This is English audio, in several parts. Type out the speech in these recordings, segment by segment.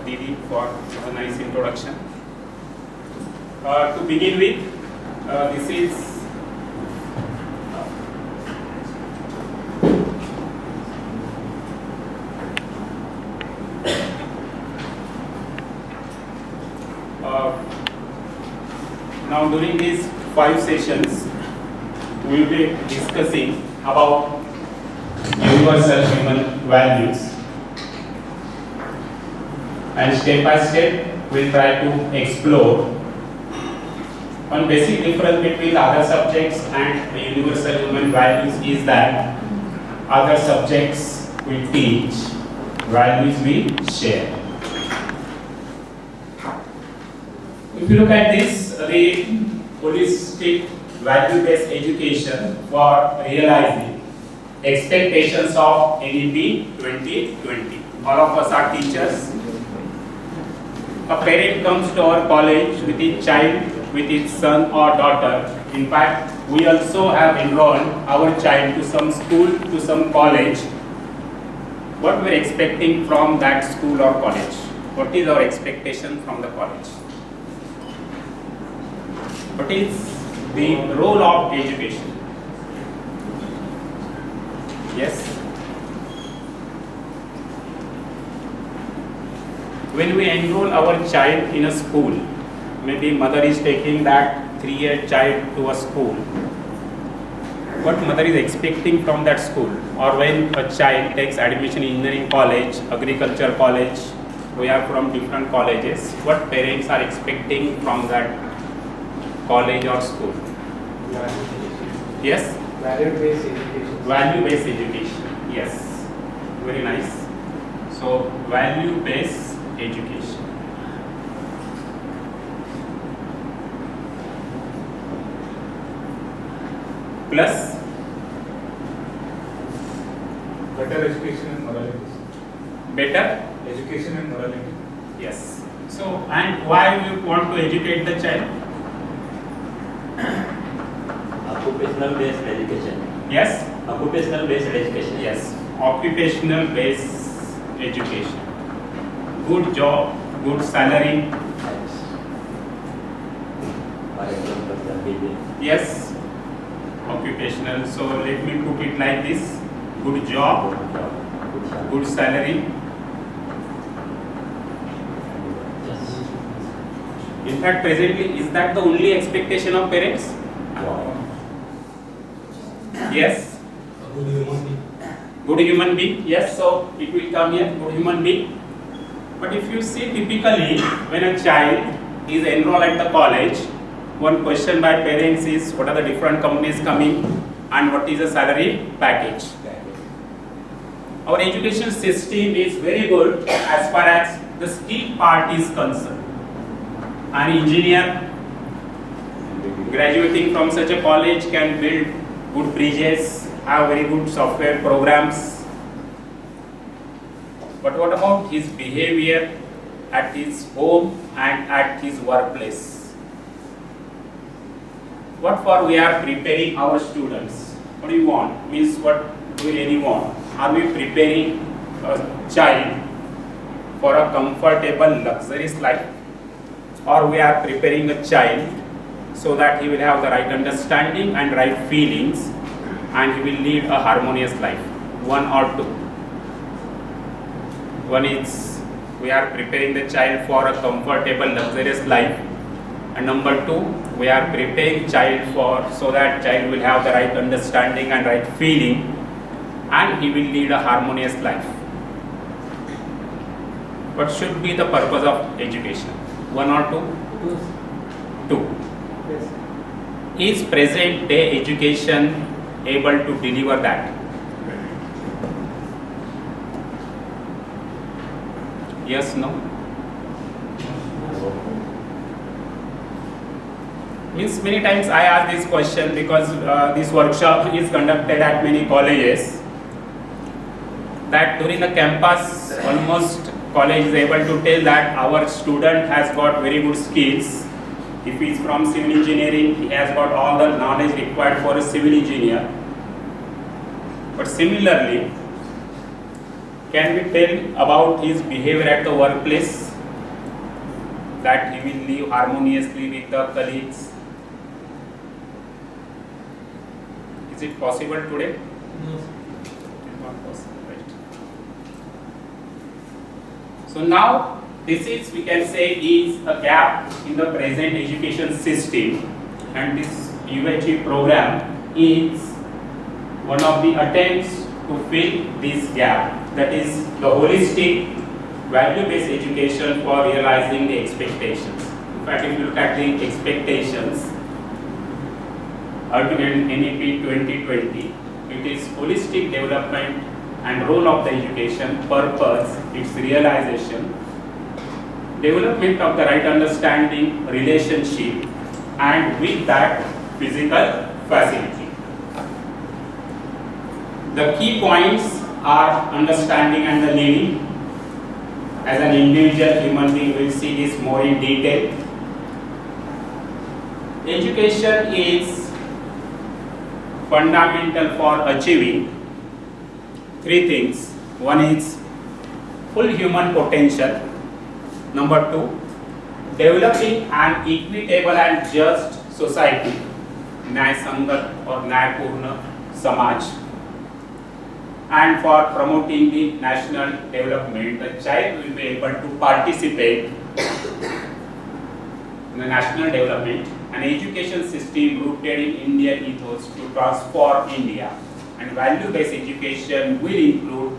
Didi for a nice introduction. To begin with, this is now during these 5 sessions, we will be discussing about universal human values, and step by step we will try to explore one basic difference between other subjects and the universal human values is that other subjects we teach, values we share. If you look at this, the holistic value-based education for realizing expectations of NEP 2020. All of us are teachers. A parent comes to our college with his child, with his son or daughter. In fact, we also have enrolled our child to some school, to some college. What we are expecting from that school or college? What is our expectation from the college? What is the role of education? Yes? When we enroll our child in a school, maybe mother is taking that 3-year child to a school. What mother is expecting from that school? Or when a child takes admission in engineering college, agriculture college, we are from different colleges, what parents are expecting from that college or school? Yes? Value-based education. Value-based education. Yes. Very nice. So, value-based education. Plus Better education and morality. better Education and morality. yes. So, and why we want to educate the child? Occupational based education. Yes? Occupational based education. Yes. Occupational based education. Good job, good salary. For example, the BBA. Yes. Occupational. So let me put it like this. Good job, good salary. In fact, presently, is that the only expectation of parents? Yes. Good human being. Yes, so it will come here, good human being. But if you see typically, when a child is enrolled at the college, one question by parents is what are the different companies coming and what is the salary package. Our education system is very good as far as the skill part is concerned. An engineer graduating from such a college can build good bridges, have very good software programs. But what about his behavior at his home and at his workplace? What for we are preparing our students? What do you want? Means what do we really want? Are we preparing a child for a comfortable, luxurious life? Or we are preparing a child so that he will have the right understanding and right feelings and he will lead a harmonious life? One or two. One is we are preparing the child for a comfortable, luxurious life, and number two, we are preparing child for so that child will have the right understanding and right feeling and he will lead a harmonious life. What should be the purpose of education? One or two? Two. Yes. Is present day education able to deliver that? Yes, no? Means many times I ask this question because this workshop is conducted at many colleges, that during the campus almost college is able to tell that our student has got very good skills. If he is from civil engineering, he has got all the knowledge required for a civil engineer. But similarly, can we tell about his behavior at the workplace? that he will live harmoniously with the colleagues. Is it possible today? No. It is not possible, right? So now this is, we can say, is a gap in the present education system, and this UHE program is one of the attempts to fill this gap, that is the holistic value-based education for realizing the expectations. In fact, if you look at the expectations, ultimate NEP 2020, it is holistic development and role of the education, purpose, its realization, development of the right understanding, relationship, and with that physical facility. The key points are understanding and the living. As an individual human being, we will see this more in detail. Education is fundamental for achieving three things. One is full human potential. Number two, developing an equitable and just society, न्याय संगत or न्यायपूर्ण समाज. And for promoting the national development, the child will be able to participate in the national development. An education system rooted in Indian ethos to transform India, and value-based education will include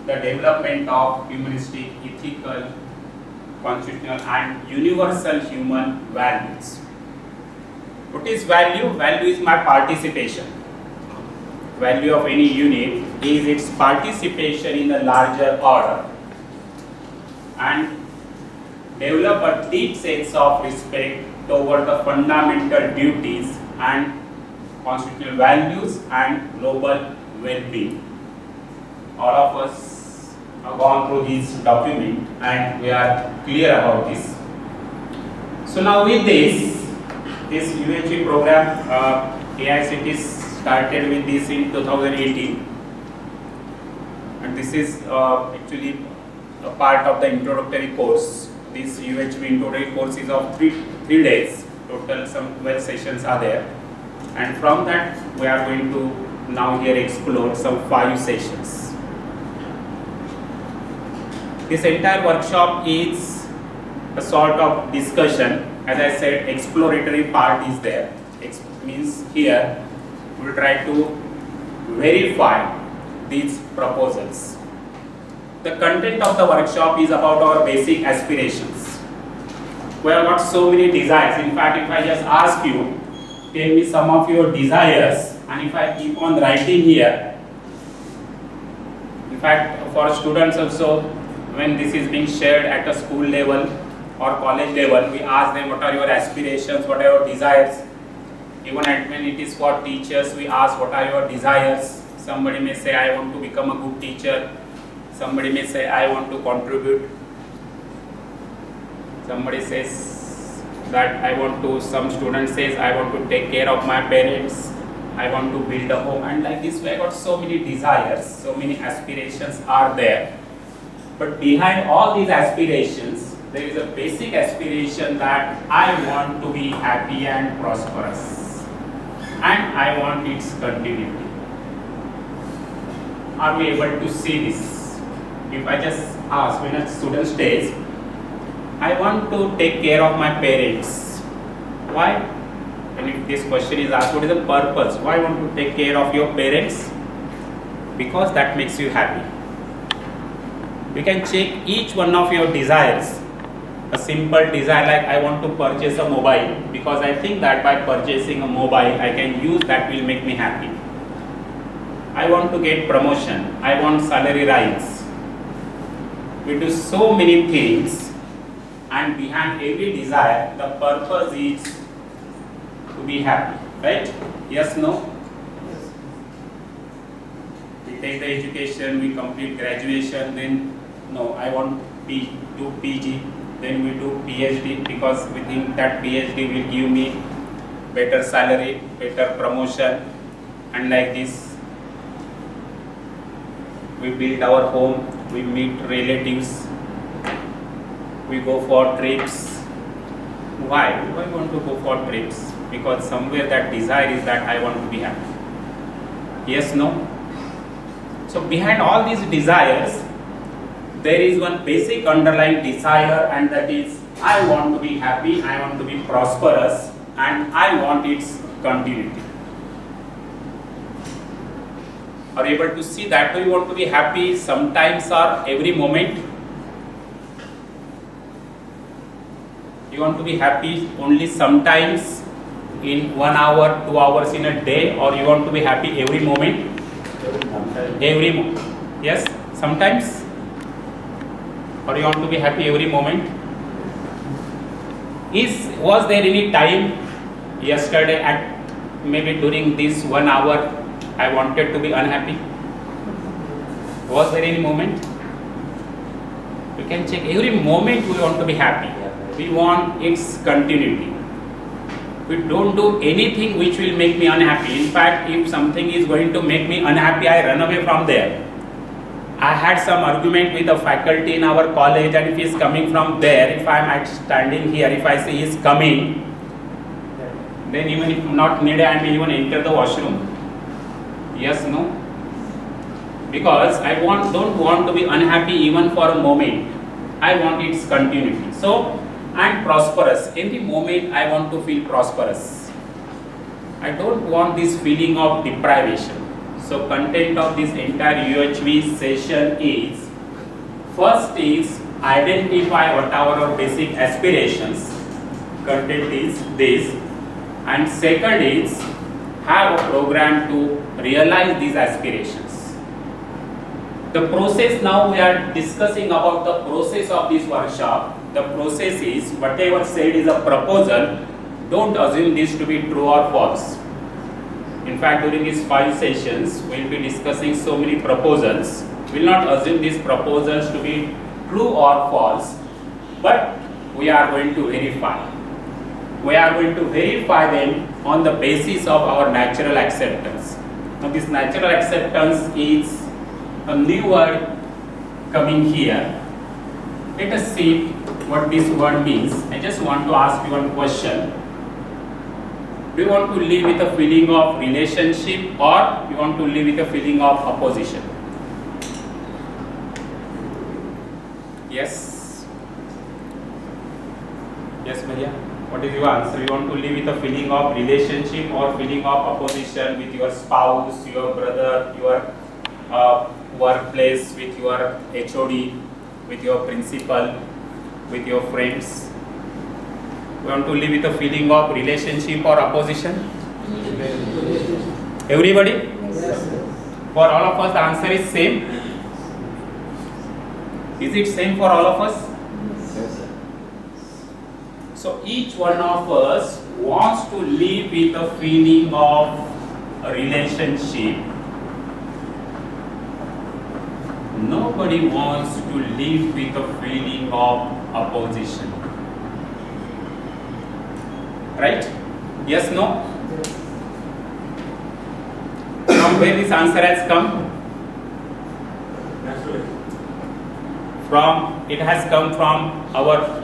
the development of humanistic, ethical, constitutional and universal human values. What is value? Value is my participation. Value of any unit is its participation in the larger order, and develop a deep sense of respect toward the fundamental duties and constitutional values and global well-being. All of us have gone through this document and we are clear about this. So now with this UHE program, AICT started with this in 2018, and this is actually a part of the introductory course. This UHE introductory course is of three days. Total some 12 sessions are there, and from that we are going to now here explore some 5 sessions. This entire workshop is a sort of discussion. As I said, exploratory part is there. Means here we will try to verify these proposals. The content of the workshop is about our basic aspirations. We have got so many desires. In fact, if I just ask you, tell me some of your desires, and if I keep on writing here, in fact, for students also, when this is being shared at a school level or college level, we ask them what are your aspirations, what are your desires. Even when it is for teachers, we ask what are your desires. Somebody may say, I want to become a good teacher. Somebody may say, I want to contribute. Somebody says that some student says, I want to take care of my parents. I want to build a home. And like this, we have got so many desires, so many aspirations are there. But behind all these aspirations, there is a basic aspiration that I want to be happy and prosperous, and I want its continuity. Are we able to see this? If I just ask, when a student says, I want to take care of my parents, why? And if this question is asked, what is the purpose? Why want to take care of your parents? Because that makes you happy. You can check each one of your desires. A simple desire like I want to purchase a mobile because I think that by purchasing a mobile I can use, that will make me happy. I want to get promotion. I want salary rise. We do so many things, and behind every desire the purpose is to be happy, right? Yes, no? Yes. We take the education, we complete graduation, then no, I want to do PG, then we do PhD because we think that PhD will give me better salary, better promotion, and like this we build our home, we meet relatives, we go for trips, Why? Why I want to go for trips? Because somewhere that desire is that I want to be happy. Yes, no? So behind all these desires, there is one basic underlying desire, and that is I want to be happy, I want to be prosperous, and I want its continuity. Are you able to see that? Do you want to be happy sometimes or every moment? You want to be happy only sometimes in 1 hour, 2 hours in a day, or you want to be happy every moment? Every moment. Yes, sometimes? Or you want to be happy every moment? Was there any time yesterday at maybe during this 1 hour I wanted to be unhappy? Was there any moment? You can check. Every moment we want to be happy. We want its continuity. We don't do anything which will make me unhappy. In fact, if something is going to make me unhappy, I run away from there. I had some argument with a faculty in our college, and if he is coming from there, if I am standing here, if I see he is coming, then even if not needed, I may even enter the washroom. Yes, no? Because I don't want to be unhappy even for a moment. I want its continuity. So, I am prosperous. In the moment, I want to feel prosperous. I don't want this feeling of deprivation. So, content of this entire UHV session is, first is identify what are our basic aspirations. Content is this. And second is have a program to realize these aspirations. The process, now we are discussing about the process of this workshop. The process is whatever said is a proposal. Don't assume this to be true or false. In fact, during these 5 sessions, we will be discussing so many proposals. We will not assume these proposals to be true or false, but we are going to verify. We are going to verify them on the basis of our natural acceptance. Now, this natural acceptance is a new word coming here. Let us see what this word means. I just want to ask you one question. Do you want to live with a feeling of relationship, or you want to live with a feeling of opposition? Yes? Yes, Vidya? What is your answer? You want to live with a feeling of relationship or feeling of opposition with your spouse, your brother, your workplace, with your HOD, with your principal, with your friends? You want to live with a feeling of relationship or opposition? Everybody? Yes. For all of us, the answer is same. Is it same for all of us? Yes, sir. So each one of us wants to live with a feeling of a relationship. Nobody wants to live with a feeling of opposition. Right? Yes, no? From where this answer has come? Naturally. It has come from our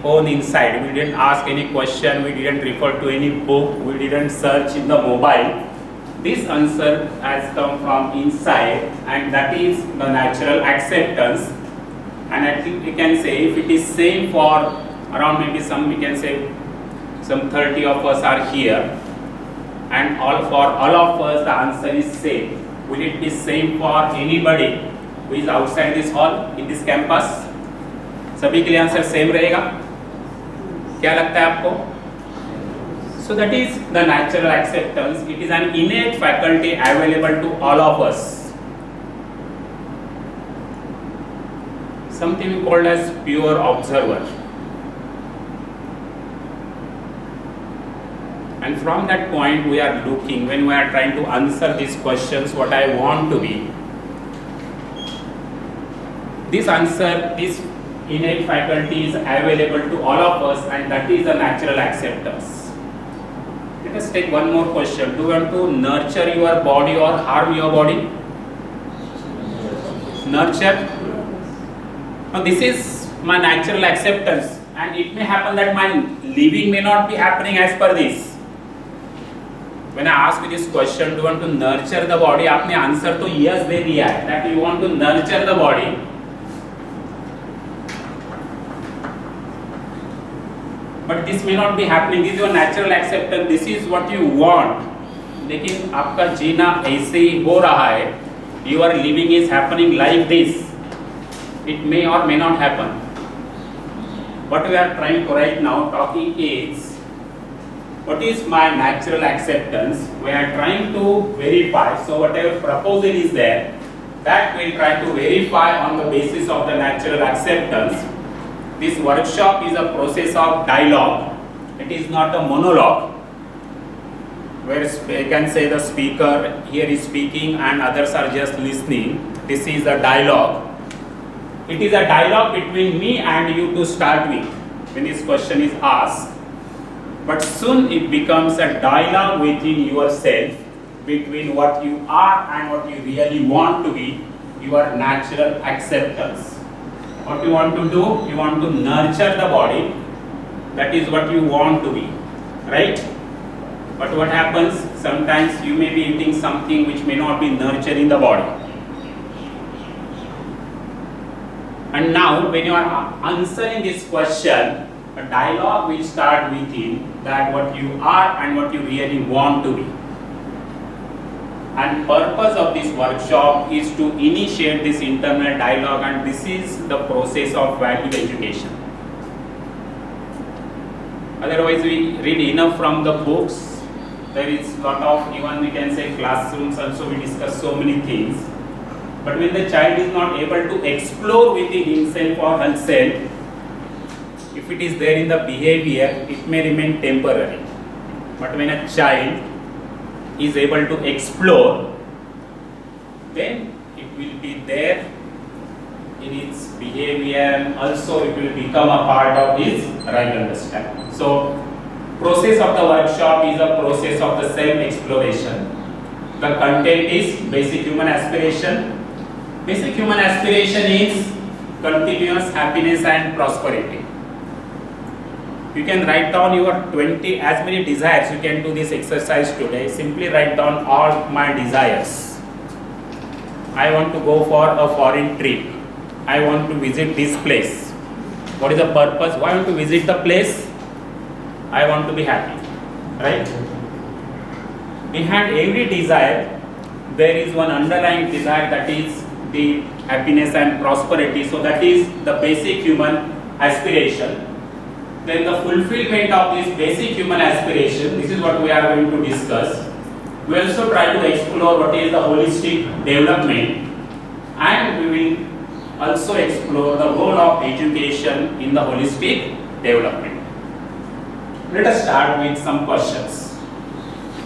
own inside. We didn't ask any question, we didn't refer to any book, we didn't search in the mobile. This answer has come from inside, and that is the natural acceptance. And I think we can say, if it is same for around maybe some, we can say some 30 of us are here, and for all of us the answer is same. Will it be same for anybody who is outside this hall, in this campus? सभी के लिए answer same रहेगा? क्या लगता है आपको? So that is the natural acceptance. It is an innate faculty available to all of us. Something called as pure observer. And from that point we are looking, when we are trying to answer these questions, what I want to be. This answer, this innate faculty is available to all of us, and that is the natural acceptance. Let us take one more question. Do you want to nurture your body or harm your body? Nurture. Now this is my natural acceptance. and it may happen that my living may not be happening as per this. When I ask you this question, do you want to nurture the body? आपने answer तो yes दे दिया है, that you want to nurture the body. But this may not be happening. This is your natural acceptance. This is what you want. लेकिन आपका जीना ऐसे ही हो रहा है. Your living is happening like this. It may or may not happen. What we are trying to right now talking is, what is my natural acceptance? We are trying to verify. So whatever proposal is there, that we will try to verify on the basis of the natural acceptance. This workshop is a process of dialogue. It is not a monologue, where I can say the speaker here is speaking and others are just listening. This is a dialogue. It is a dialogue between me and you to start with when this question is asked. But soon it becomes a dialogue within yourself between what you are and what you really want to be, your natural acceptance. What you want to do, you want to nurture the body. That is what you want to be, right? But what happens, sometimes you may be eating something which may not be nurturing the body. And now when you are answering this question, a dialogue will start within that what you are and what you really want to be. And purpose of this workshop is to initiate this internal dialogue, and this is the process of value education. Otherwise we read enough from the books. There is lot of, even we can say classrooms also we discuss so many things. But when the child is not able to explore within himself or herself, if it is there in the behavior, it may remain temporary. But when a child is able to explore, then it will be there in its behavior, and also it will become a part of his right understanding. So, process of the workshop is a process of the self-exploration. The content is basic human aspiration. Basic human aspiration is continuous happiness and prosperity. You can write down your 20 as many desires. You can do this exercise today. Simply write down all my desires. I want to go for a foreign trip. I want to visit this place. What is the purpose? Why I want to visit the place? I want to be happy. Right? Behind every desire, there is one underlying desire, that is the happiness and prosperity. So that is the basic human aspiration. Then the fulfillment of this basic human aspiration, this is what we are going to discuss. We also try to explore what is the holistic development, and we will also explore the role of education in the holistic development. Let us start with some questions.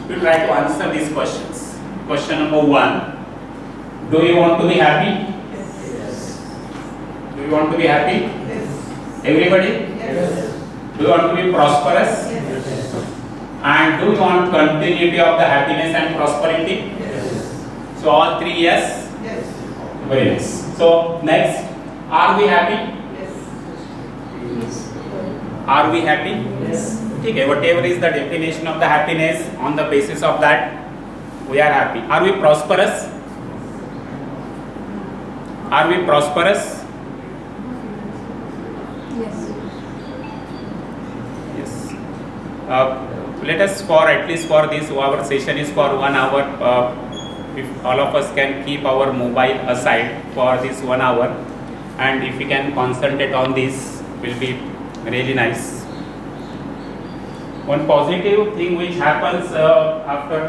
We try to answer these questions. Question number 1. Do you want to be happy? Yes. Do you want to be happy? Yes. Everybody? Yes. Do you want to be prosperous? Yes. And do you want continuity of the happiness and prosperity? Yes. So all 3 yes? Yes. Very nice. So next, are we happy? Yes. Are we happy? Yes. Okay, whatever is the definition of the happiness, on the basis of that, we are happy. Are we prosperous? Are we prosperous? Yes. Yes. Let us, for at least for this, our session is for 1 hour. If all of us can keep our mobile aside for this 1 hour, and if we can concentrate on this, will be really nice. One positive thing which happens after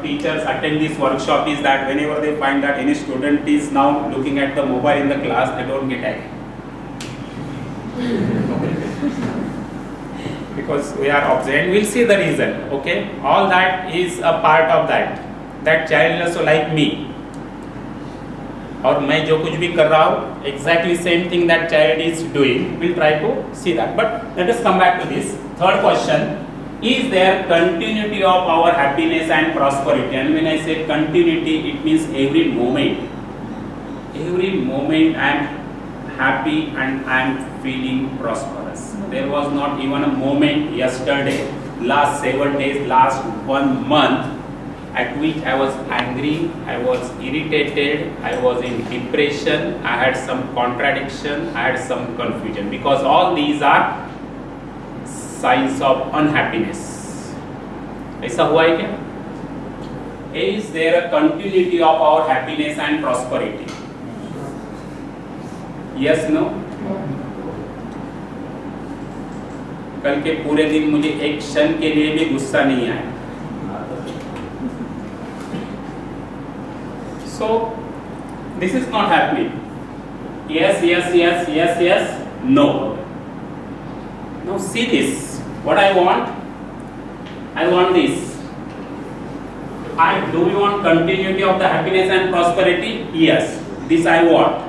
teachers attend this workshop is that whenever they find that any student is now looking at the mobile in the class, they don't get angry. Because we are observing, we'll see the reason. Okay, all that is a part of that. That child is also like me. और मैं जो कुछ भी कर रहा हूँ, exactly same thing that child is doing. We'll try to see that. But let us come back to this. Third question: is there continuity of our happiness and prosperity? And when I say continuity, it means every moment. Every moment I am happy and I am feeling prosperous. happiness. There was not even a moment yesterday, last 7 days, last 1 month at which I was angry, I was irritated, I was in depression, I had some contradiction, I had some confusion, because all these are signs of unhappiness. ऐसा हुआ है क्या? Is there a continuity of our happiness and prosperity? Yes, no? कल के पूरे दिन मुझे एक क्षण के लिए भी गुस्सा नहीं आया. So this is not happening. Yes, yes, yes, yes, yes, no. Now see this. What I want this. Do we want continuity of the happiness and prosperity? Yes, this I want.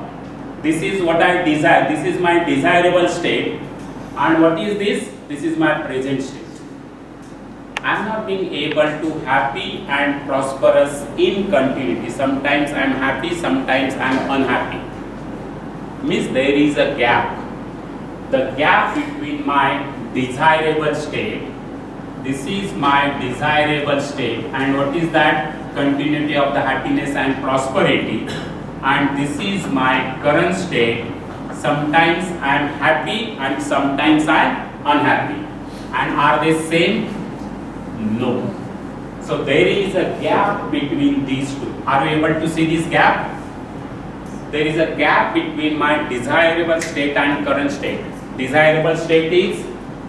This is what I desire. This is my desirable state. And what is this? This is my present state. I am not being able to happy and prosperous in continuity. Sometimes I am happy, sometimes I am unhappy. Means there is a gap. The gap between my desirable state. This is my desirable state, and what is that? Continuity of the happiness and prosperity. And this is my current state. Sometimes I am happy and sometimes I am unhappy. And are they same? No. So there is a gap between these two. Are you able to see this gap? There is a gap between my desirable state and current state. Desirable state is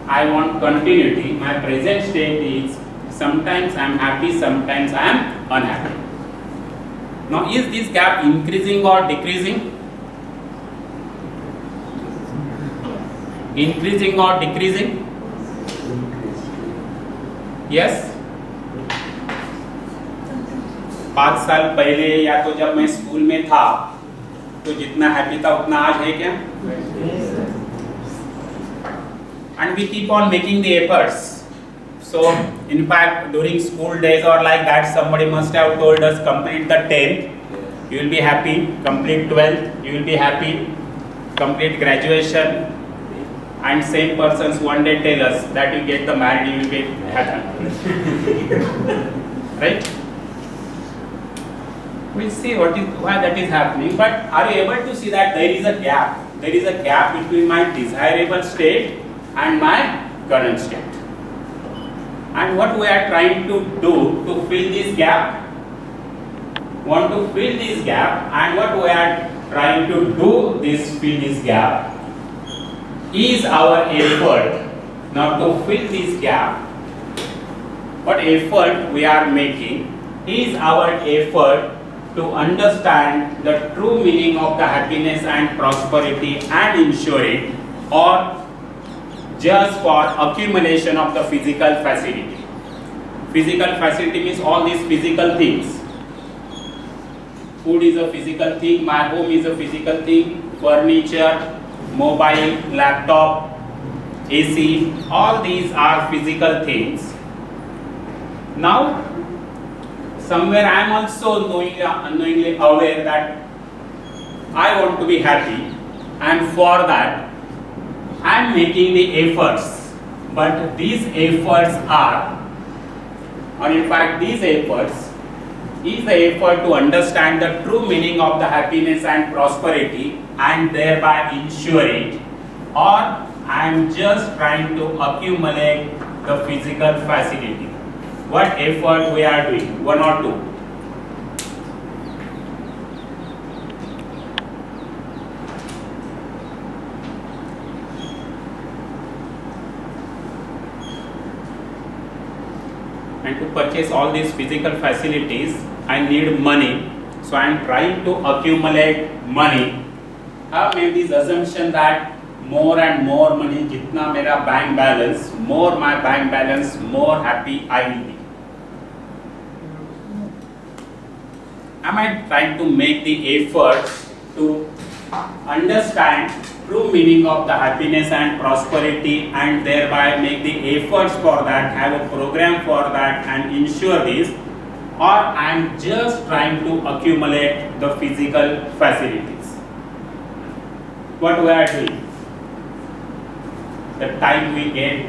I want continuity. My present state is sometimes I am happy, sometimes I am unhappy. Now is this gap increasing or decreasing? Increasing or decreasing? Yes? 5 साल पहले या तो जब मैं school में था तो जितना हैप्पी था उतना आज है क्या? And we keep on making the efforts. So in fact during school days or like that, somebody must have told us complete the 10th, you will be happy, complete 12th, you will be happy, complete graduation, and same persons one day tell us that you get the married, you will be happy. Right? We'll see why that is happening, but are you able to see that there is a gap? There is a gap between my desirable state and my current state. And what we are trying to do to fill this gap? Want to fill this gap, and what we are trying to do fill this gap is our effort. Now to fill this gap, what effort we are making is our effort to understand the true meaning of the happiness and prosperity and ensure it, or just for accumulation of the physical facility. Physical facility means all these physical things. Food is a physical thing, my home is a physical thing, furniture, mobile, laptop, AC, all these are physical things. Now, somewhere I am also unknowingly aware that I want to be happy, and for that I am making the efforts, but these efforts are, or in fact these efforts is the effort to understand the true meaning of the happiness and prosperity and thereby ensure it, or I am just trying to accumulate the physical facility. What effort we are doing? One or two? And to purchase all these physical facilities, I need money. So I am trying to accumulate money. I have made this assumption that more and more money, jitna mera bank balance, more my bank balance, more happy I will be. Am I trying to make the efforts to understand true meaning of the happiness and prosperity and thereby make the efforts for that, have a program for that and ensure this, or I am just trying to accumulate the physical facilities? What we are doing? the time we get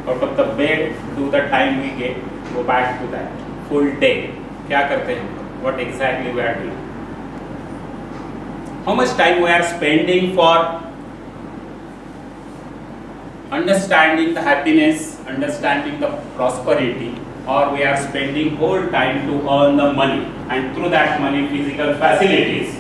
out of the bed to the time we get go back to that full day. क्या करते हैं? What exactly we are doing? How much time we are spending for understanding the happiness, understanding the prosperity, or we are spending whole time to earn the money and through that money physical facilities.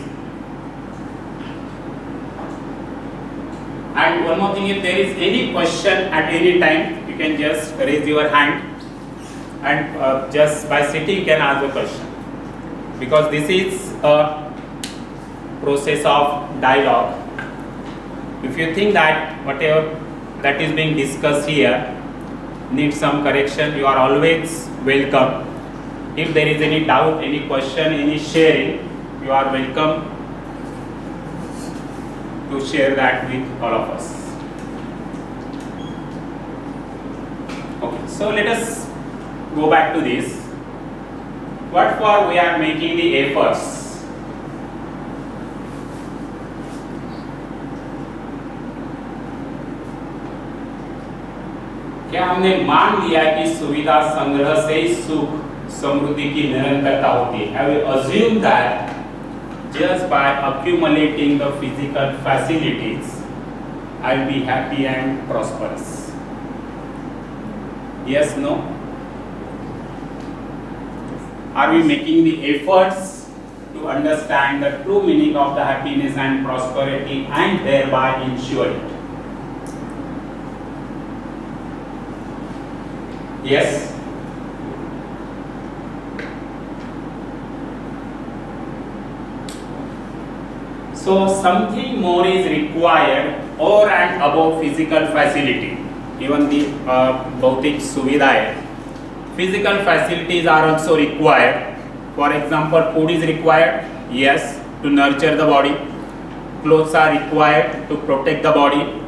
And one more thing, if there is any question at any time, you can just raise your hand and just by sitting you can ask the question, because this is a process of dialogue. If you think that whatever that is being discussed here needs some correction, you are always welcome. If there is any doubt, any question, any sharing, you are welcome to share that with all of us. Okay, so let us go back to this. What for we are making the efforts? क्या हमने मान लिया कि सुविधा संग्रह से ही सुख समृद्धि की निरंतरता होती है? Have we assumed that just by accumulating the physical facilities, I'll be happy and prosperous? Yes, no? Are we making the efforts to understand the true meaning of the happiness and prosperity and thereby ensure it? Yes? So something more is required over and above physical facility. Even the bhautik suvidhaएं, physical facilities are also required. For example, food is required, yes, to nurture the body. Clothes are required to protect the body.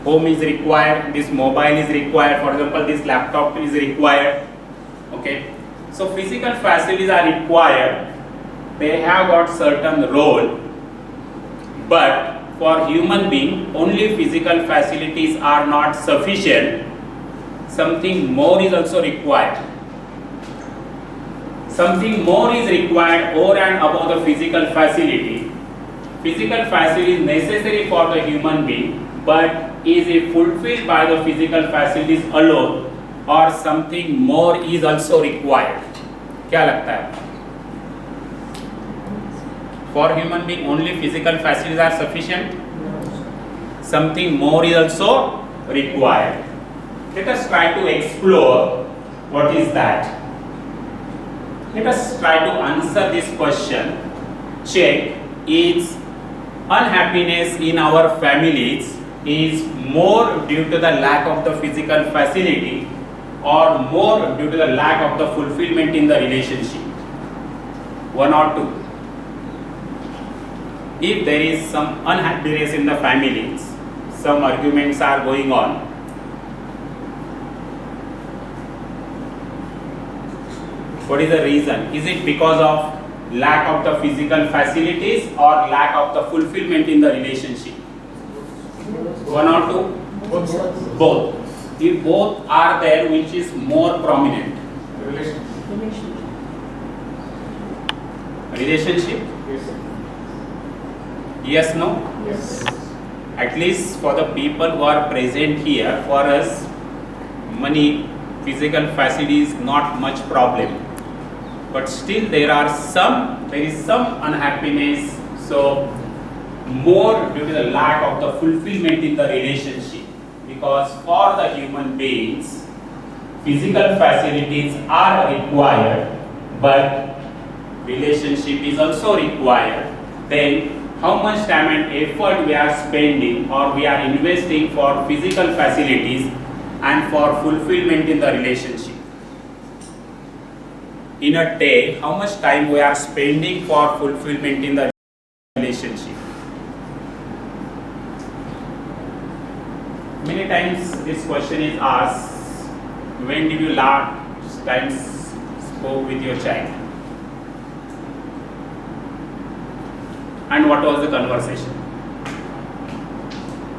Home is required, this mobile is required, for example this laptop is required. Okay, so physical facilities are required, they have got certain role, but for human being only physical facilities are not sufficient, something more is also required. Something more is required over and above the physical facility. Physical facility is necessary for the human being, but is it fulfilled by the physical facilities alone or something more is also required? क्या लगता है? For human being only physical facilities are sufficient? Something more is also required. Let us try to explore what is that. Let us try to answer this question. Check, is unhappiness in our families is more due to the lack of the physical facility or more due to the lack of the fulfillment in the relationship? One or two. If there is some unhappiness in the families, some arguments are going on, what is the reason? Is it because of lack of the physical facilities or lack of the fulfillment in the relationship? One or two? Both. If both are there, which is more prominent? Relationship? Yes, no? Yes. At least for the people who are present here, for us, money, physical facility is not much problem. But still there is some unhappiness, so more due to the lack of the fulfillment in the relationship. Because for the human beings, physical facilities are required, but relationship is also required. Then how much time and effort we are spending or we are investing for physical facilities and for fulfillment in the relationship? In a day, how much time we are spending for fulfillment in the relationship? Many times this question is asked, when did you last time spoke with your child? And what was the conversation?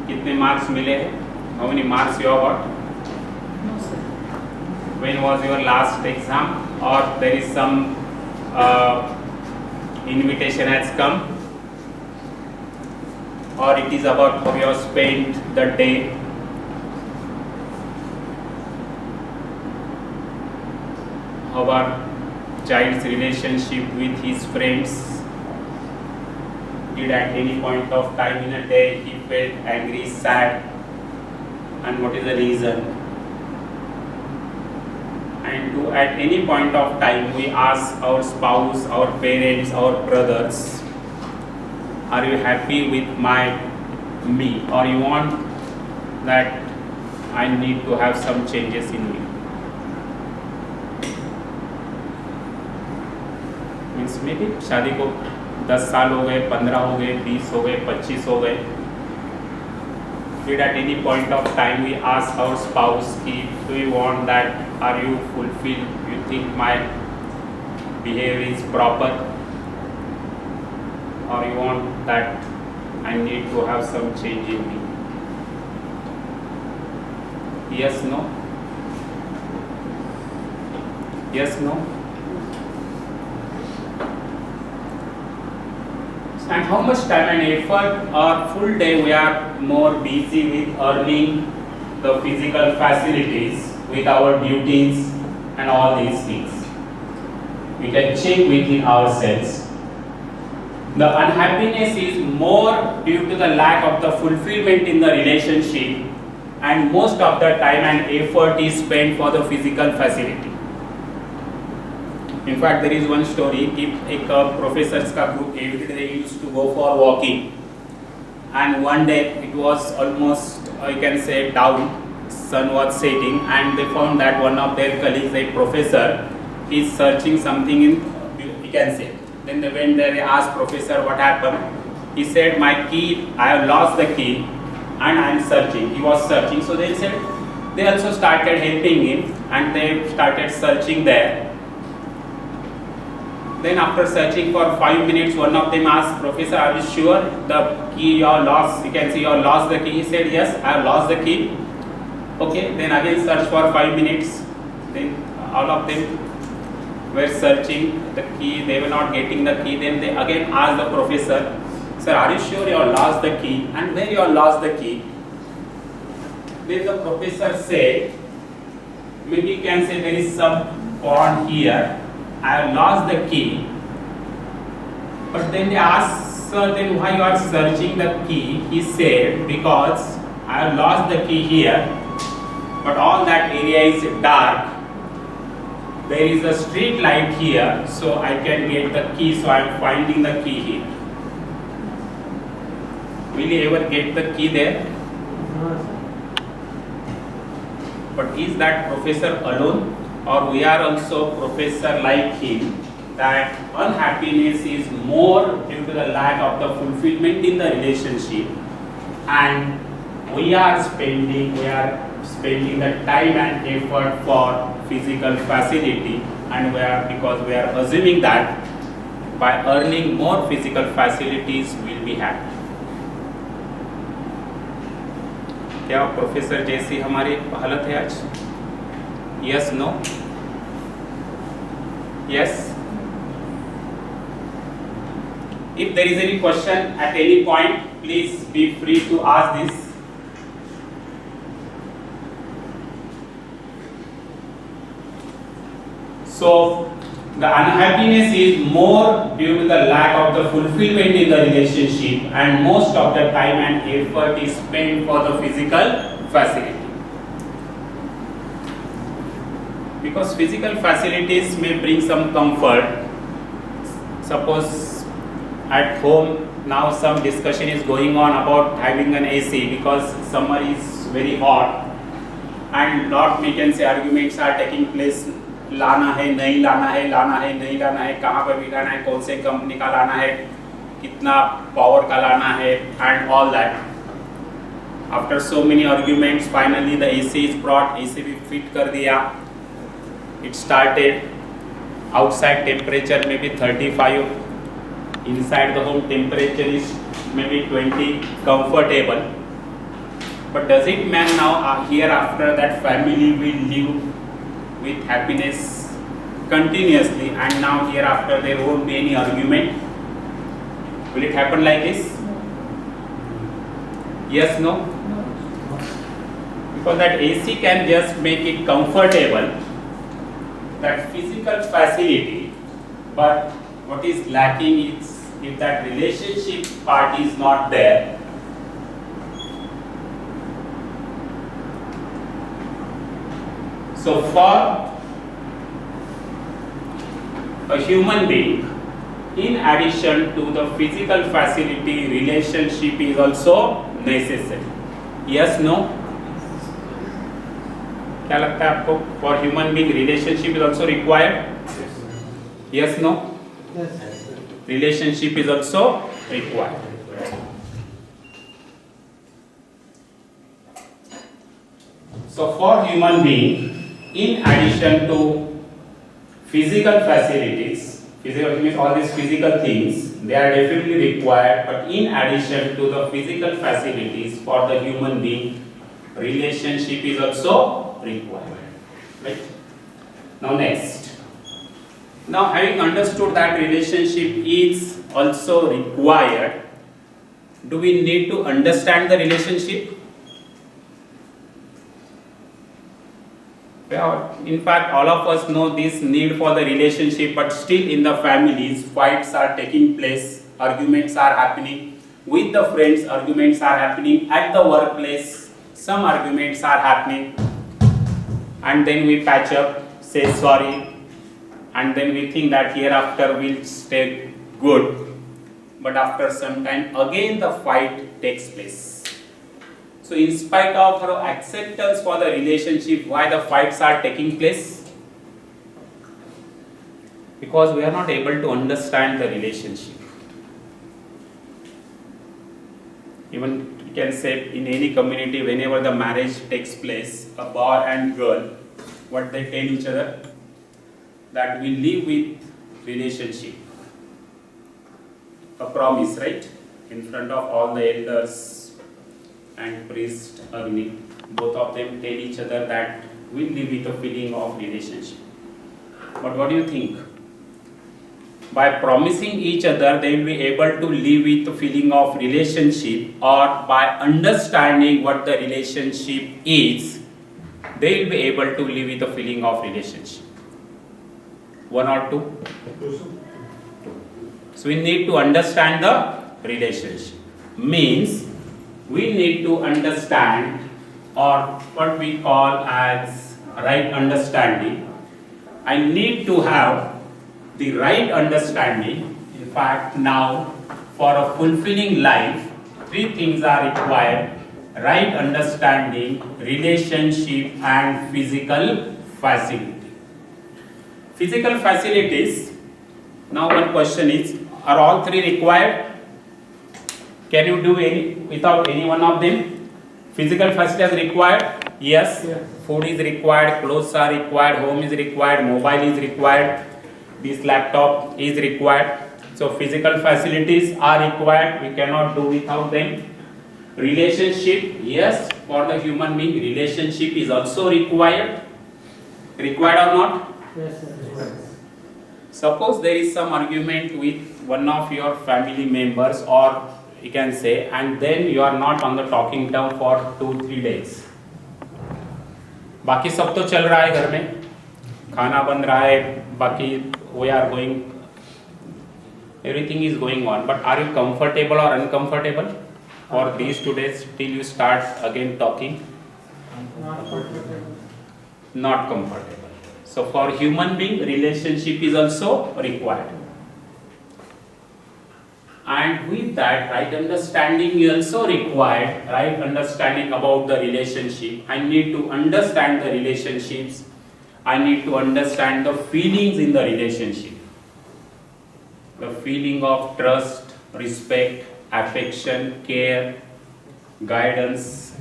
कितने marks मिले हैं? How many marks you have got? No, sir. When was your last exam? Or there is some invitation has come? Or it is about how you have spent the day? Our child's relationship with his friends? Did at any point of time in a day he felt angry, sad, and what is the reason? And do at any point of time we ask our spouse, our parents, our brothers, are you happy with me, or you want that I need to have some changes in me? Means मे भी शादी को 10 साल हो गए, 15 हो गए, 20 हो गए, 25 हो गए. Did at any point of time we ask our spouse कि do you want that, are you fulfilled, you think my behavior is proper, or you want that I need to have some change in me? Yes, no? Yes, no? And how much time and effort or full day we are more busy with earning the physical facilities with our duties and all these things. We can check within ourselves. The unhappiness is more due to the lack of the fulfillment in the relationship, and most of the time and effort is spent for the physical facility. In fact, there is one story. एक professors का group every day used to go for walking, and one day it was almost you can say down, sun was setting, and they found that one of their colleagues, a professor, is searching something in, you can say. Then they went there, they asked professor what happened. He said, my key, I have lost the key and I am searching. He was searching, so they said they also started helping him and they started searching there. Then after searching for 5 minutes, one of them asked, Professor, are you sure the key you have lost? You can see you have lost the key. He said, yes, I have lost the key. Okay, then again search for 5 minutes. Then all of them were searching the key. They were not getting the key. Then they again asked the professor, sir, are you sure you have lost the key? And where you have lost the key? Then the professor said, maybe you can say there is some pond here. I have lost the key. But then they asked, sir, then why you are searching the key? He said, because I have lost the key here, but all that area is dark. There is a street light here, so I can get the key, so I am finding the key here. Will you ever get the key there? But is that professor alone? Or we are also professor like him, that unhappiness is more due to the lack of the fulfillment in the relationship, and we are spending the time and effort for physical facility, and because we are assuming that by earning more physical facilities we'll be happy. क्या professor जैसी हमारी हालत है आज? Yes, no? Yes? If there is any question at any point, please be free to ask this. So, the unhappiness is more due to the lack of the fulfillment in the relationship, and most of the time and effort is spent for the physical facility. Because physical facilities may bring some comfort. Suppose at home now some discussion is going on about having an AC because summer is very hot, and lot we can say arguments are taking place. लाना है नहीं लाना है, लाना है नहीं लाना है, कहाँ पर भी लाना है, कौन से कंपनी का लाना है, कितना पावर का लाना है, and all that. After so many arguments, finally the AC is brought. AC भी fit कर दिया. It started. Outside temperature maybe 35. Inside the home temperature is maybe 20. Comfortable. But does it mean now hereafter that family will live with happiness continuously and now hereafter there won't be any argument? Will it happen like this? Yes, no? Because that AC can just make it comfortable, that physical facility, but what is lacking is if that relationship part is not there. So for a human being, in addition to the physical facility, relationship is also necessary. Yes, no? क्या लगता है आपको? For human being, relationship is also required? Yes, no? Relationship is also required. So for human being, in addition to physical facilities, physical means all these physical things, they are definitely required, but in addition to the physical facilities for the human being, relationship is also required. Right? Now next. Now having understood that relationship is also required, do we need to understand the relationship? Well, in fact, all of us know this need for the relationship, but still in the families, fights are taking place, arguments are happening, with the friends, arguments are happening, at the workplace, some arguments are happening, and then we patch up, say sorry, and then we think that hereafter we'll stay good, but after some time, again the fight takes place. So in spite of her acceptance for the relationship, why the fights are taking place? Because we are not able to understand the relationship. Even you can say in any community, whenever the marriage takes place, a boy and girl, what they tell each other? That we live with relationship. A promise, right? In front of all the elders and priest Agni, both of them tell each other that we live with a feeling of relationship. But what do you think? By promising each other, they will be able to live with the feeling of relationship, or by understanding what the relationship is, they will be able to live with the feeling of relationship. One or two? So we need to understand the relationship. Means we need to understand, or what we call as right understanding. I need to have the right understanding. In fact, now for a fulfilling life, three things are required: right understanding, relationship, and physical facility. Physical facilities, now one question is, are all three required? Can you do any without any one of them? Physical facilities required? Yes. Food is required, clothes are required, home is required, mobile is required, this laptop is required. So physical facilities are required, we cannot do without them. Relationship, yes, for the human being, relationship is also required. Required or not? Yes, sir. Suppose there is some argument with one of your family members, or you can say, and then you are not on the talking term for 2-3 days. बाकी सब तो चल रहा है घर में, खाना बन रहा है, बाकी we are going, everything is going on, but are you comfortable or uncomfortable for these 2 days till you start again talking? Not comfortable. So for human being, relationship is also required. And with that, right understanding is also required, right understanding about the relationship. I need to understand the relationships. I need to understand the feelings in the relationship. The feeling of trust, respect, affection, care, guidance,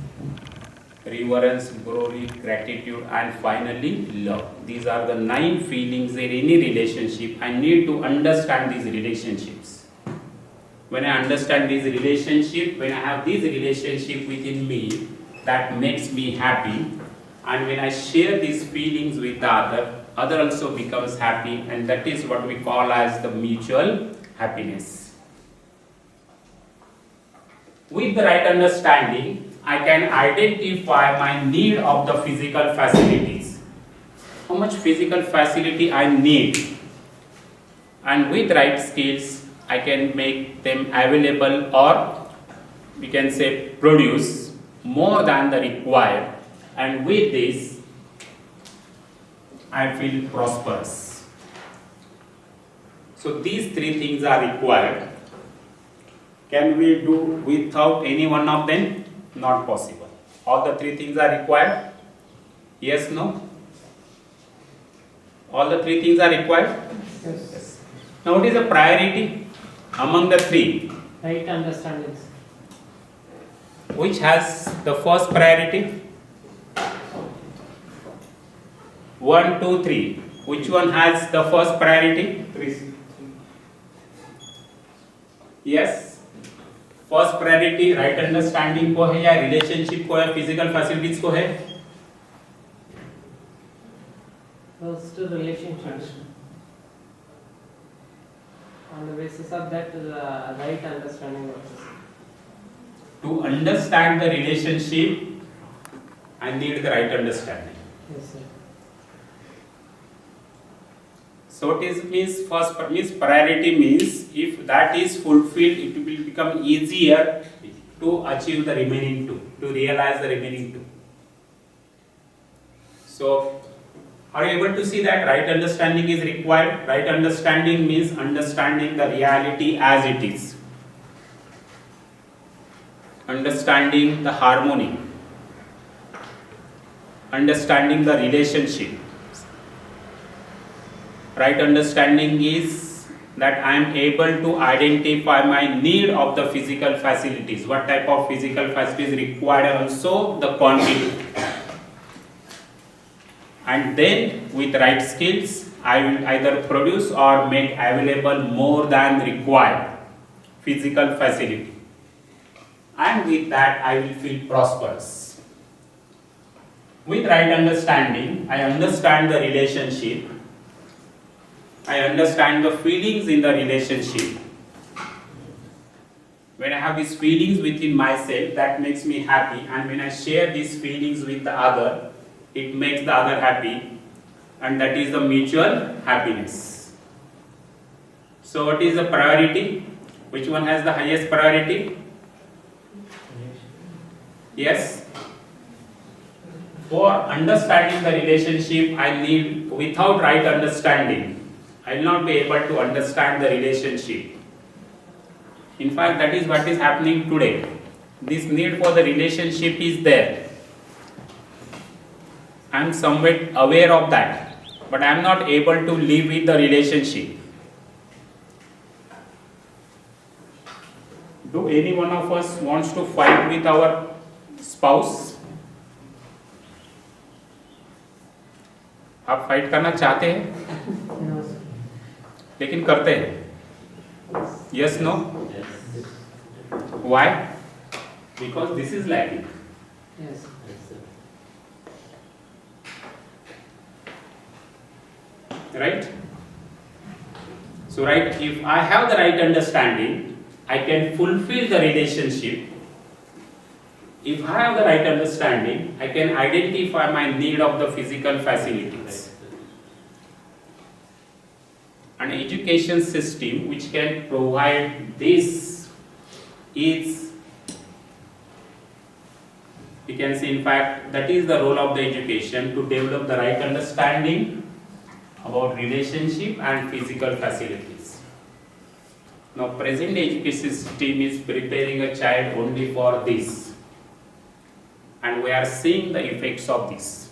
reverence, glory, gratitude, and finally love. These are the 9 feelings in any relationship. I need to understand these relationships. When I understand these relationships, when I have these relationships within me, that makes me happy, and when I share these feelings with the other also becomes happy, and that is what we call as the mutual happiness. With the right understanding, I can identify my need of the physical facilities. How much physical facility I need, and with right skills, I can make them available, or we can say produce more than the required, and with this I feel prosperous. So these three things are required. Can we do without any one of them? Not possible. All the three things are required? Yes, no? All the three things are required? Yes. Now what is the priority among the three? Right understandings. Which has the first priority? 1, 2, 3. Which one has the first priority? 3. Yes. First priority right understanding को है, या relationship को, या physical facilities को है? First relationships. On the basis of that, right understanding works. To understand the relationship, I need the right understanding. Yes, sir. So it is means priority means if that is fulfilled, it will become easier to achieve the remaining two, to realize the remaining two. So are you able to see that right understanding is required? Right understanding means understanding the reality as it is, understanding the harmony, understanding the relationship. Right understanding is that I am able to identify my need of the physical facilities. What type of physical facilities required, and also the quantity. And then with right skills, I will either produce or make available more than required physical facility. And with that, I will feel prosperous. With right understanding, I understand the relationship. I understand the feelings in the relationship. When I have these feelings within myself, that makes me happy, and when I share these feelings with the other, it makes the other happy, and that is the mutual happiness. So what is the priority? Which one has the highest priority? Yes? For understanding the relationship, I need, without right understanding, I will not be able to understand the relationship. In fact, that is what is happening today. This need for the relationship is there. I am somewhat aware of that, but I am not able to live with the relationship. Do any one of us wants to fight with our spouse? आप fight करना चाहते हैं No, sir. लेकिन करते हैं? Yes, no? Yes. Why? Because this is lacking. Yes. Yes, sir. Right? So right, if I have the right understanding, I can fulfill the relationship. If I have the right understanding, I can identify my need of the physical facilities. An education system which can provide this is, we can say, in fact, that is the role of the education, to develop the right understanding about relationship and physical facilities. Now, present education system is preparing a child only for this, and we are seeing the effects of this.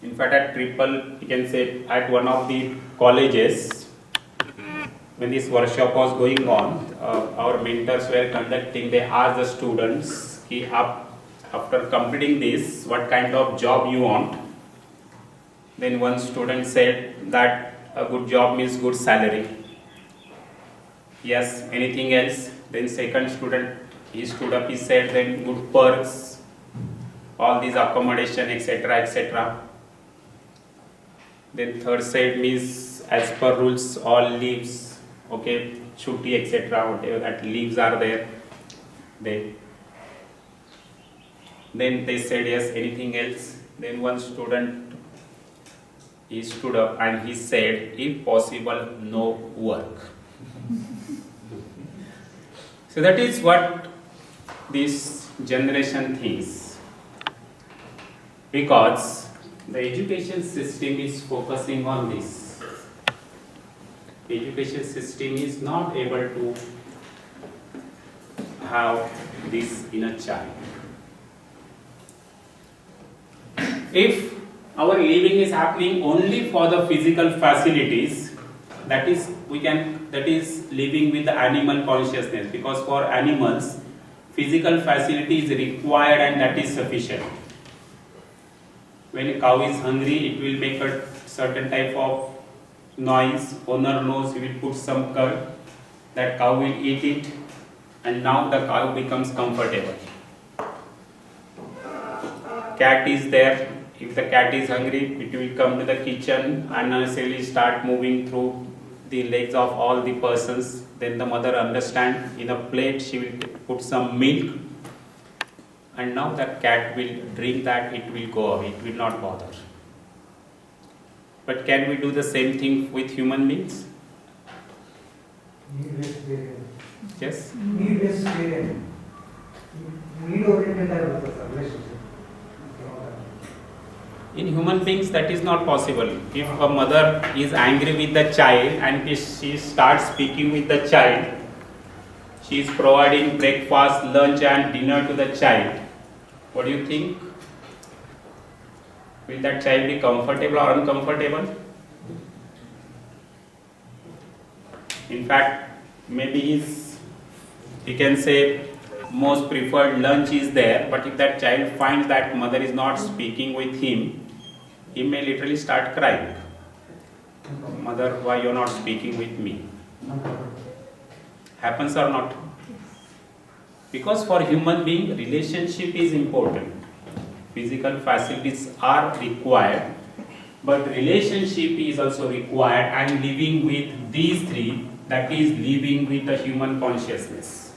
In fact, at you can say, at one of the colleges, when this workshop was going on, our mentors were conducting, they asked the students, after completing this, what kind of job you want? Then one student said that a good job means good salary. Yes, anything else? Then second student He stood up, he said, then good perks, all these accommodation, etc., etc. Then third said means as per rules, all leaves, okay, chutti, etc., whatever that leaves are there. Then they said yes, anything else? Then one student, he stood up and he said, if possible, no work. So that is what this generation thinks. Because the education system is focusing on this. The education system is not able to have this in a child. If our living is happening only for the physical facilities, that is living with the animal consciousness, because for animals physical facility is required and that is sufficient. When a cow is hungry, it will make a certain type of noise. Owner knows, he will put some curd, that cow will eat it, and now the cow becomes comfortable. Cat is there. If the cat is hungry, it will come to the kitchen and unnecessarily start moving through the legs of all the persons. Then the mother understands, in a plate she will put some milk, and now that cat will drink that, it will go away, it will not bother. But can we do the same thing with human beings? Yes? Need-based care. Need-oriented relationship. In human beings, that is not possible. If a mother is angry with the child and she starts speaking with the child, she is providing breakfast, lunch and dinner to the child, what do you think? Will that child be comfortable or uncomfortable? In fact, maybe he can say most preferred lunch is there, but if that child finds that mother is not speaking with him, he may literally start crying. Mother, why you are not speaking with me? Happens or not? Because for human being, relationship is important. Physical facilities are required, but relationship is also required, and living with these three, that is living with the human consciousness.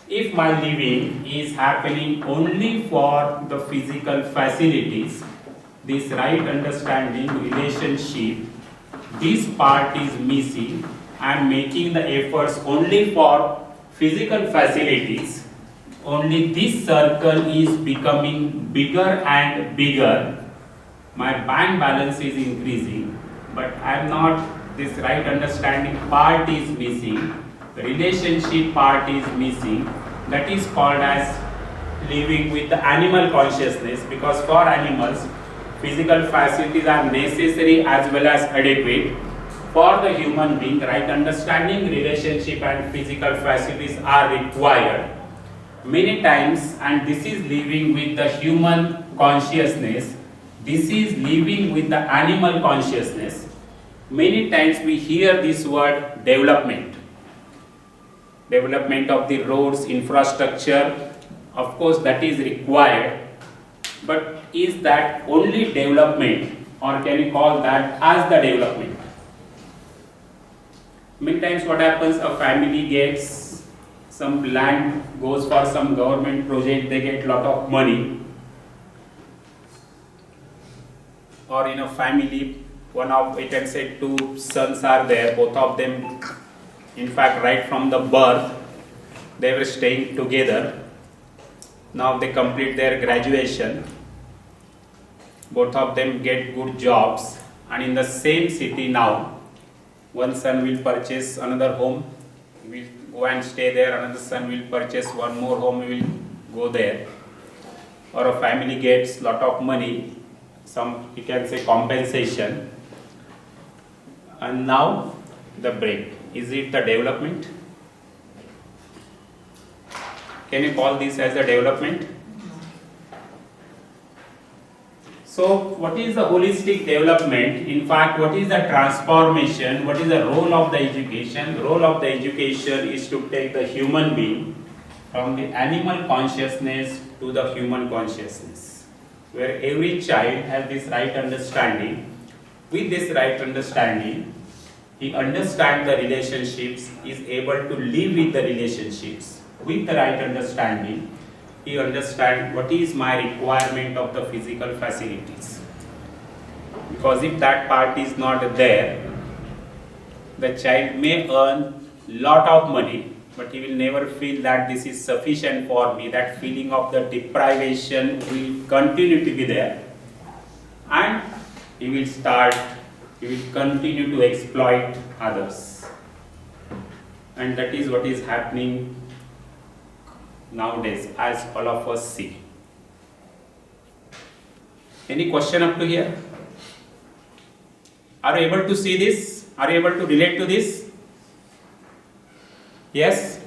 If my living is happening only for the physical facilities, this right understanding, relationship, this part is missing. I am making the efforts only for physical facilities. Only this circle is becoming bigger and bigger. My bank balance is increasing, but I am not, this right understanding part is missing. The relationship part is missing. That is called as living with the animal consciousness, because for animals, physical facilities are necessary as well as adequate. For the human being, right understanding, relationship and physical facilities are required. Many times, and this is living with the human consciousness, this is living with the animal consciousness. Many times we hear this word development. Development of the roads, infrastructure, of course that is required, but is that only development, or can you call that as the development? Many times what happens, a family gets some land, goes for some government project, they get lot of money. Or in a family, one of, we can say two sons are there, both of them, in fact right from the birth, they were staying together. Now they complete their graduation, both of them get good jobs, and in the same city now, one son will purchase another home, he will go and stay there, another son will purchase one more home, he will go there. Or a family gets lot of money, some, you can say, compensation, and now the break. Is it the development? Can you call this as a development? So what is the holistic development? In fact, what is the transformation? What is the role of the education? Role of the education is to take the human being from the animal consciousness to the human consciousness, where every child has this right understanding. With this right understanding, he understands the relationships, is able to live with the relationships. With the right understanding, he understands what is my requirement of the physical facilities. Because if that part is not there, the child may earn lot of money, but he will never feel that this is sufficient for me. That feeling of the deprivation will continue to be there, and he will continue to exploit others. And that is what is happening nowadays, as all of us see. Any question up to here? Are you able to see this? Are you able to relate to this? Yes?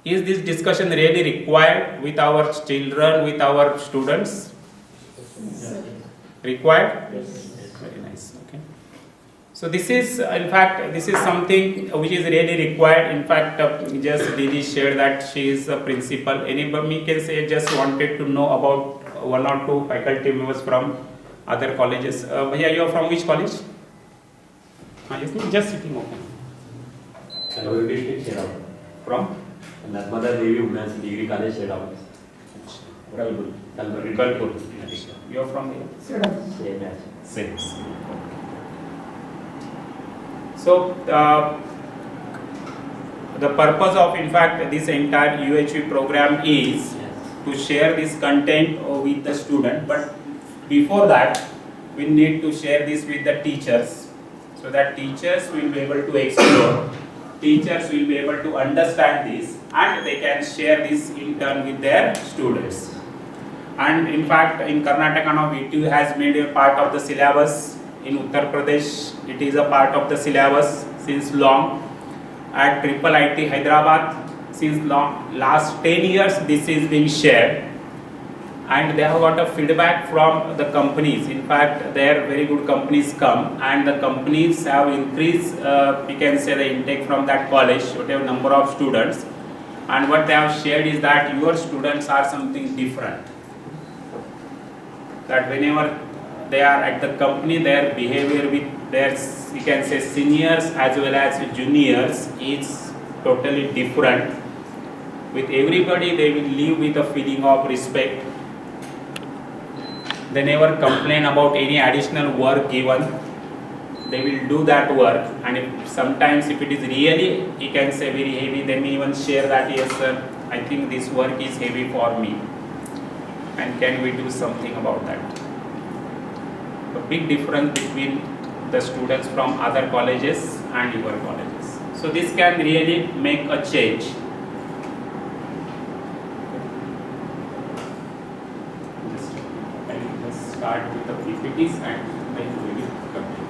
Is this discussion really required with our children, with our students? Required? Very nice. Okay. So this is, in fact, this is something which is really required. In fact, just Didi shared that she is a principal. Anybody can say just wanted to know about one or two faculty members from other colleges. Bhaiya, you are from which college? Yes, just sitting open. Dharwad district head office. From? Narmada Devi Women's Degree College head office. Kalpur. You are from here? Same as. Same. So, the purpose of, in fact, this entire UHV program is to share this content with the student, but before that, we need to share this with the teachers, so that teachers will be able to explore, teachers will be able to understand this, and they can share this in turn with their students. And in fact, in Karnataka now, VTU has made a part of the syllabus. In Uttar Pradesh, it is a part of the syllabus since long. At Triple IT Hyderabad, since last 10 years, this is being shared. And they have got a feedback from the companies. In fact, there very good companies come, and the companies have increased, we can say, the intake from that college, whatever number of students. And what they have shared is that your students are something different. That whenever they are at the company, their behavior with their, you can say, seniors as well as juniors is totally different. With everybody, they will live with a feeling of respect. They never complain about any additional work given. They will do that work, and if sometimes if it is really, you can say, very heavy, they may even share that, yes sir, I think this work is heavy for me, and can we do something about that? A big difference between the students from other colleges and your colleges. So this can really make a change. Just start with the PPTs and then we will continue.